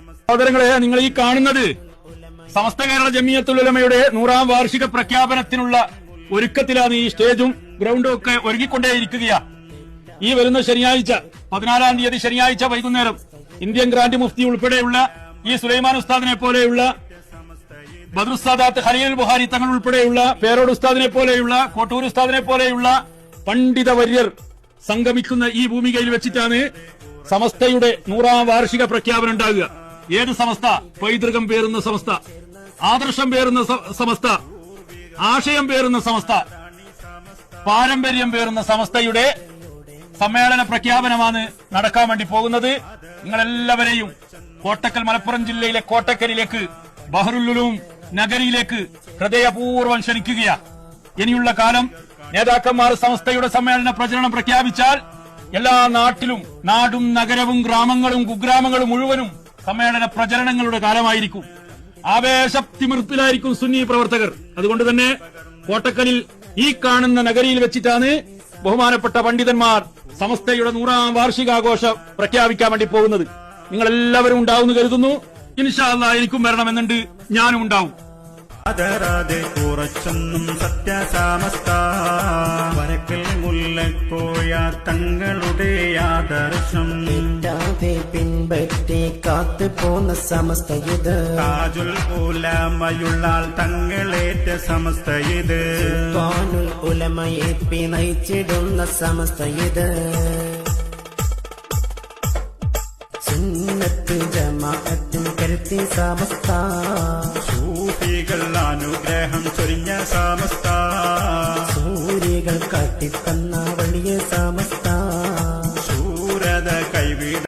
സഹോദരങ്ങളെ, നിങ്ങൾ ഈ കാണുന്നത് സമസ്ത കേരള ജമിയത്തുൽ ഉലമയുടെ 100ാം വാർഷിക പ്രഖ്യാപനത്തിനുള്ള ഒരുക്കത്തിലാണ്. ഈ സ്റ്റേജും ഗ്രൗണ്ടും ഒക്കെ ഒരുങ്ങിക്കൊണ്ടേയിരിക്കുകയാണ്. ഈ വരുന്ന ശനിയാഴ്ച 14-ാം തീയതി ശനിയാഴ്ച വൈകുന്നേരം ഇന്ത്യൻ ഗ്രാൻഡ് മുഫ്തി ഉൾപ്പെടെയുള്ള ഈ സുലൈമാൻ ഉസ്താദിനെ പോലെയുള്ള ബദ്രുസ്സാദാത്ത് ഖലീൽ ബുഹാരി തങ്ങൾ ഉൾപ്പെടെയുള്ള പേരോട് ഉസ്താദിനെ പോലെയുള്ള കോട്ടൂർ ഉസ്താദിനെ പോലെയുള്ള പണ്ഡിത വര്യർ സംഗമിക്കുന്ന ഈ ഭൂമികയിൽ വെച്ചിട്ടാണ് സമസ്തയുടെ 100ാം വാർഷിക പ്രഖ്യാപനം ഉണ്ടാകുക. ഏത് സമസ്ത? പൈതൃകം പേറുന്ന സമസ്ത, ആദർശം പേറുന്ന സമസ്ത, ആശയം പേറുന്ന സമസ്ത, പാരമ്പര്യം പേറുന്ന സമസ്തയുടെ സമ്മേളന പ്രഖ്യാപനമാണ് നടക്കാൻ വേണ്ടി പോകുന്നത്. നിങ്ങളെല്ലാവരെയും കോട്ടക്കൽ, മലപ്പുറം ജില്ലയിലെ കോട്ടക്കലിലേക്ക്, ബഹറുൽ ഉലൂം നഗരിയിലേക്ക് ഹൃദയപൂർവ്വം ക്ഷണിക്കുകയാണ്. ഇനിയുള്ള കാലം നേതാക്കന്മാർ സമസ്തയുടെ സമ്മേളന പ്രചരണം പ്രഖ്യാപിച്ചാൽ എല്ലാ നാട്ടിലും, നാടും നഗരവും ഗ്രാമങ്ങളും കുഗ്രാമങ്ങളും മുഴുവനും സമ്മേളന പ്രചരണങ്ങളുടെ കാലമായിരിക്കും. ആവേശത്തിമിർപ്പിലായിരിക്കും സുന്നി പ്രവർത്തകർ. അതുകൊണ്ട് തന്നെ കോട്ടക്കലിൽ ഈ കാണുന്ന നഗരിയിൽ വെച്ചിട്ടാണ് ബഹുമാനപ്പെട്ട പണ്ഡിതന്മാർ സമസ്തയുടെ 100ാം വാർഷികാഘോഷം പ്രഖ്യാപിക്കാൻ വേണ്ടി പോകുന്നത്. നിങ്ങളെല്ലാവരും ഉണ്ടാവുമെന്ന് കരുതുന്നു. ഇൻഷാ അല്ലാഹ് എനിക്കും വരണമെന്നുണ്ട്, ഞാനും ഉണ്ടാവും. അതരാതെ കുറച്ചൊന്നും സത്യസാമസ്ത വരക്കൽ മുല്ലക്കോയ തങ്ങളുടെ ആദർശം പിൻപറ്റി കാത്തു പോന്ന സമസ്ത ഇത്. താജുൽ ഉലമയുള്ളാൽ തങ്ങളേറ്റ സമസ്ത ഇത്. താനുൽ ഉലമയെ നയിച്ചിടുന്ന സമസ്ത ഇത്. സുന്നത്ത് ജമാഅത്തിൻ കരുത്തി സമസ്ത. സൂഫികൾ അനുഗ്രഹം ചൊരിഞ്ഞ സമസ്ത. സൂര്യകൾ കാട്ടിത്തന്ന വലിയ സമസ്ത.